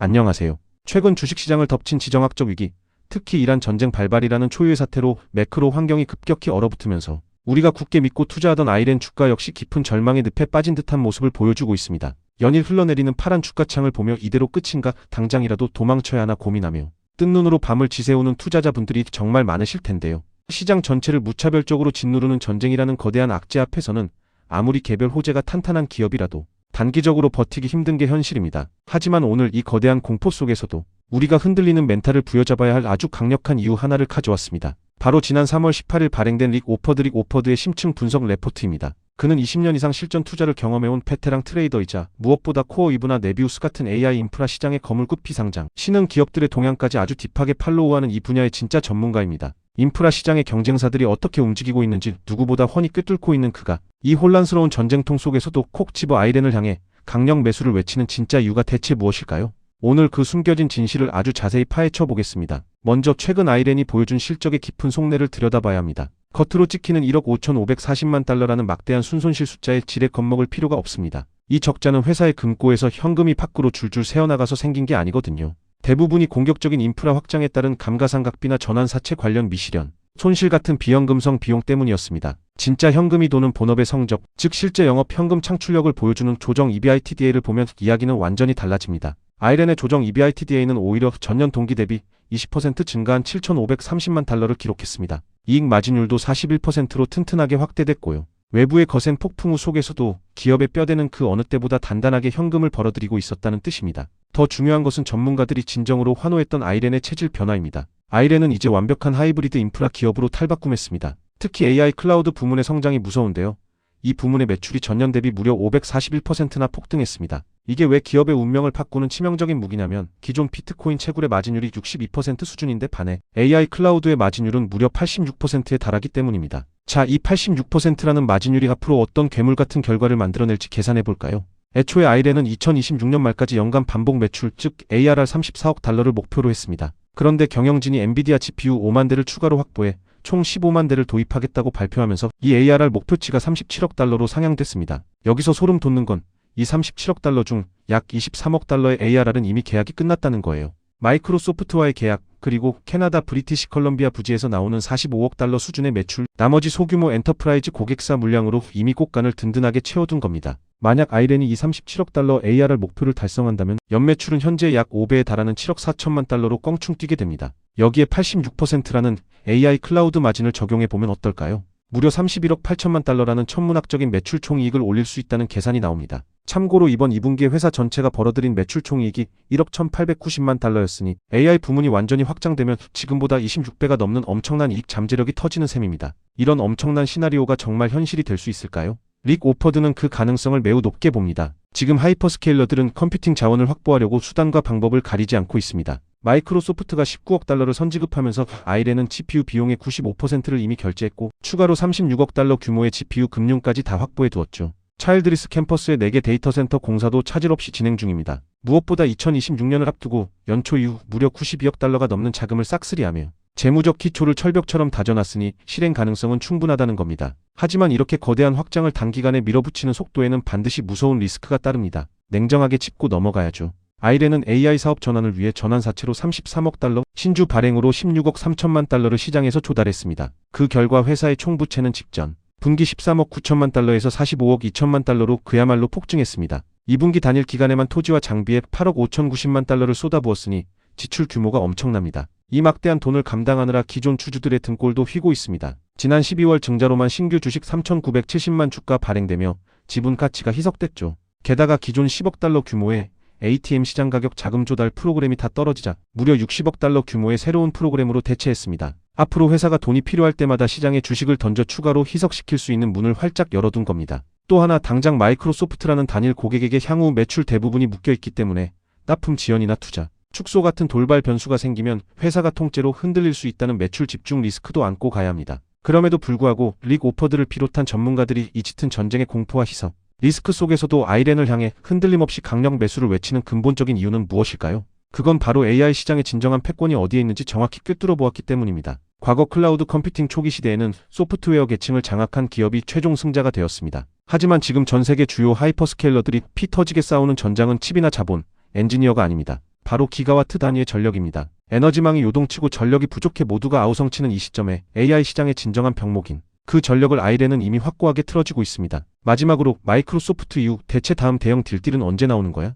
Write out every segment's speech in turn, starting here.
안녕하세요. 최근 주식시장을 덮친 지정학적 위기, 특히 이란 전쟁 발발이라는 초유의 사태로 매크로 환경이 급격히 얼어붙으면서 우리가 굳게 믿고 투자하던 아이렌 주가 역시 깊은 절망의 늪에 빠진 듯한 모습을 보여주고 있습니다. 연일 흘러내리는 파란 주가창을 보며 이대로 끝인가 당장이라도 도망쳐야 하나 고민하며 뜬 눈으로 밤을 지새우는 투자자분들이 정말 많으실 텐데요. 시장 전체를 무차별적으로 짓누르는 전쟁이라는 거대한 악재 앞에서는 아무리 개별 호재가 탄탄한 기업이라도 단기적으로 버티기 힘든 게 현실입니다. 하지만 오늘 이 거대한 공포 속에서도 우리가 흔들리는 멘탈을 부여잡아야 할 아주 강력한 이유 하나를 가져왔습니다. 바로 지난 3월 18일 발행된 릭 오퍼드의 심층 분석 레포트입니다. 그는 20년 이상 실전 투자를 경험해온 베테랑 트레이더이자 무엇보다 코어 이브나 네비우스 같은 AI 인프라 시장의 거물급 비상장, 신흥 기업들의 동향까지 아주 딥하게 팔로우하는 이 분야의 진짜 전문가입니다. 인프라 시장의 경쟁사들이 어떻게 움직이고 있는지 누구보다 훤히 꿰뚫고 있는 그가 이 혼란스러운 전쟁통 속에서도 콕 집어 아이렌을 향해 강력 매수를 외치는 진짜 이유가 대체 무엇일까요? 오늘 그 숨겨진 진실을 아주 자세히 파헤쳐 보겠습니다. 먼저 최근 아이렌이 보여준 실적의 깊은 속내를 들여다봐야 합니다. 겉으로 찍히는 1억 5,540만 달러라는 막대한 순손실 숫자에 지레 겁먹을 필요가 없습니다. 이 적자는 회사의 금고에서 현금이 밖으로 줄줄 새어나가서 생긴 게 아니거든요. 대부분이 공격적인 인프라 확장에 따른 감가상각비나 전환사채 관련 미실현, 손실 같은 비현금성 비용 때문이었습니다. 진짜 현금이 도는 본업의 성적, 즉 실제 영업 현금 창출력을 보여주는 조정 EBITDA를 보면 이야기는 완전히 달라집니다. 아이렌의 조정 EBITDA는 오히려 전년 동기 대비 20% 증가한 7,530만 달러를 기록했습니다. 이익 마진율도 41%로 튼튼하게 확대됐고요. 외부의 거센 폭풍우 속에서도 기업의 뼈대는 그 어느 때보다 단단하게 현금을 벌어들이고 있었다는 뜻입니다. 더 중요한 것은 전문가들이 진정으로 환호했던 아이렌의 체질 변화입니다. 아이렌은 이제 완벽한 하이브리드 인프라 기업으로 탈바꿈했습니다. 특히 AI 클라우드 부문의 성장이 무서운데요. 이 부문의 매출이 전년 대비 무려 541%나 폭등했습니다. 이게 왜 기업의 운명을 바꾸는 치명적인 무기냐면 기존 비트코인 채굴의 마진율이 62% 수준인데 반해 AI 클라우드의 마진율은 무려 86%에 달하기 때문입니다. 자, 이 86%라는 마진율이 앞으로 어떤 괴물 같은 결과를 만들어낼지 계산해 볼까요? 애초에 아이렌은 2026년 말까지 연간 반복 매출, 즉 ARR 34억 달러를 목표로 했습니다. 그런데 경영진이 엔비디아 GPU 5만 대를 추가로 확보해 총 15만 대를 도입하겠다고 발표하면서 이 ARR 목표치가 37억 달러로 상향됐습니다. 여기서 소름 돋는 건 이 37억 달러 중 약 23억 달러의 ARR은 이미 계약이 끝났다는 거예요. 마이크로소프트와의 계약, 그리고 캐나다 브리티시 컬럼비아 부지에서 나오는 45억 달러 수준의 매출, 나머지 소규모 엔터프라이즈 고객사 물량으로 이미 곳간을 든든하게 채워둔 겁니다. 만약 아이렌이 이 37억 달러 ARR 목표를 달성한다면 연매출은 현재 약 5배에 달하는 7억 4천만 달러로 껑충 뛰게 됩니다. 여기에 86%라는 AI 클라우드 마진을 적용해보면 어떨까요? 무려 31억 8천만 달러라는 천문학적인 매출 총이익을 올릴 수 있다는 계산이 나옵니다. 참고로 이번 2분기에 회사 전체가 벌어들인 매출 총이익이 1억 1,890만 달러였으니 AI 부문이 완전히 확장되면 지금보다 26배가 넘는 엄청난 이익 잠재력이 터지는 셈입니다. 이런 엄청난 시나리오가 정말 현실이 될 수 있을까요? 릭 오퍼드는 그 가능성을 매우 높게 봅니다. 지금 하이퍼스케일러들은 컴퓨팅 자원을 확보하려고 수단과 방법을 가리지 않고 있습니다. 마이크로소프트가 19억 달러를 선지급하면서 아이렌은 GPU 비용의 95%를 이미 결제했고 추가로 36억 달러 규모의 GPU 금융까지 다 확보해 두었죠. 차일드리스 캠퍼스의 4개 데이터 센터 공사도 차질 없이 진행 중입니다. 무엇보다 2026년을 앞두고 연초 이후 무려 92억 달러가 넘는 자금을 싹쓸이하며 재무적 기초를 철벽처럼 다져놨으니 실행 가능성은 충분하다는 겁니다. 하지만 이렇게 거대한 확장을 단기간에 밀어붙이는 속도에는 반드시 무서운 리스크가 따릅니다. 냉정하게 짚고 넘어가야죠. 아이렌은 AI 사업 전환을 위해 전환사채로 33억 달러, 신주 발행으로 16억 3천만 달러를 시장에서 조달했습니다. 그 결과 회사의 총부채는 직전 분기 13억 9천만 달러에서 45억 2천만 달러로 그야말로 폭증했습니다. 2분기 단일 기간에만 토지와 장비에 8억 5,090만 달러를 쏟아부었으니 지출 규모가 엄청납니다. 이 막대한 돈을 감당하느라 기존 주주들의 등골도 휘고 있습니다. 지난 12월 증자로만 신규 주식 3,970만 주가 발행되며 지분 가치가 희석됐죠. 게다가 기존 10억 달러 규모의 ATM 시장 가격 자금 조달 프로그램이 다 떨어지자 무려 60억 달러 규모의 새로운 프로그램으로 대체했습니다. 앞으로 회사가 돈이 필요할 때마다 시장에 주식을 던져 추가로 희석시킬 수 있는 문을 활짝 열어둔 겁니다. 또 하나 당장 마이크로소프트라는 단일 고객에게 향후 매출 대부분이 묶여있기 때문에 납품 지연이나 투자, 축소 같은 돌발 변수가 생기면 회사가 통째로 흔들릴 수 있다는 매출 집중 리스크도 안고 가야 합니다. 그럼에도 불구하고 릭 오퍼드를 비롯한 전문가들이 이 짙은 전쟁의 공포와 희석, 리스크 속에서도 아이렌을 향해 흔들림 없이 강력 매수를 외치는 근본적인 이유는 무엇일까요? 그건 바로 AI 시장의 진정한 패권이 어디에 있는지 정확히 꿰뚫어 보았기 때문입니다. 과거 클라우드 컴퓨팅 초기 시대에는 소프트웨어 계층을 장악한 기업이 최종 승자가 되었습니다. 하지만 지금 전 세계 주요 하이퍼스케일러들이 피 터지게 싸우는 전장은 칩이나 자본, 엔지니어가 아닙니다. 바로 기가와트 단위의 전력입니다. 에너지망이 요동치고 전력이 부족해 모두가 아우성치는 이 시점에 AI 시장의 진정한 병목인 그 전력을 아이렌은 이미 확고하게 틀어지고 있습니다. 마지막으로 마이크로소프트 이후 대체 다음 대형 딜딜은 언제 나오는 거야?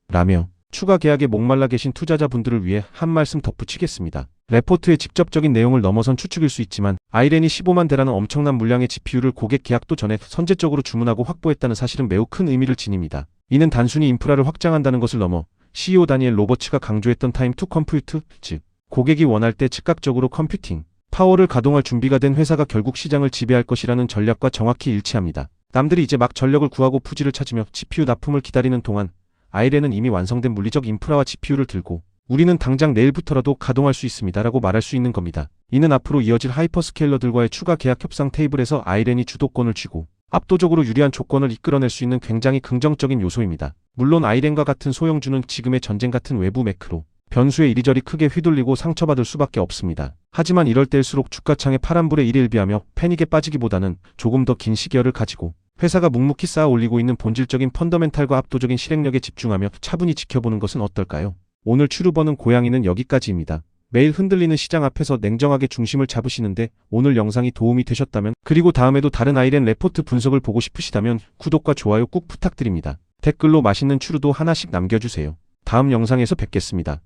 라며 추가 계약에 목말라 계신 투자자분들을 위해 한 말씀 덧붙이겠습니다. 레포트의 직접적인 내용을 넘어선 추측일 수 있지만 아이렌이 15만 대라는 엄청난 물량의 GPU를 고객 계약도 전에 선제적으로 주문하고 확보했다는 사실은 매우 큰 의미를 지닙니다. 이는 단순히 인프라를 확장한다는 것을 넘어 CEO 다니엘 로버츠가 강조했던 타임 투 컴퓨트, 즉 고객이 원할 때 즉각적으로 컴퓨팅 파워를 가동할 준비가 된 회사가 결국 시장을 지배할 것이라는 전략과 정확히 일치합니다. 남들이 이제 막 전력을 구하고 부지를 찾으며 GPU 납품을 기다리는 동안 아이렌은 이미 완성된 물리적 인프라와 GPU를 들고 우리는 당장 내일부터라도 가동할 수 있습니다 라고 말할 수 있는 겁니다. 이는 앞으로 이어질 하이퍼스케일러들과의 추가 계약 협상 테이블에서 아이렌이 주도권을 쥐고 압도적으로 유리한 조건을 이끌어낼 수 있는 굉장히 긍정적인 요소입니다. 물론 아이렌과 같은 소형주는 지금의 전쟁 같은 외부 매크로 변수에 이리저리 크게 휘둘리고 상처받을 수밖에 없습니다. 하지만 이럴 때일수록 주가창에 파란불에 일일비하며 패닉에 빠지기보다는 조금 더 긴 시기열을 가지고 회사가 묵묵히 쌓아 올리고 있는 본질적인 펀더멘탈과 압도적인 실행력에 집중하며 차분히 지켜보는 것은 어떨까요? 오늘 추루버는 고양이는 여기까지입니다. 매일 흔들리는 시장 앞에서 냉정하게 중심을 잡으시는데 오늘 영상이 도움이 되셨다면 그리고 다음에도 다른 아이렌 레포트 분석을 보고 싶으시다면 구독과 좋아요 꾹 부탁드립니다. 댓글로 맛있는 추루도 하나씩 남겨주세요. 다음 영상에서 뵙겠습니다.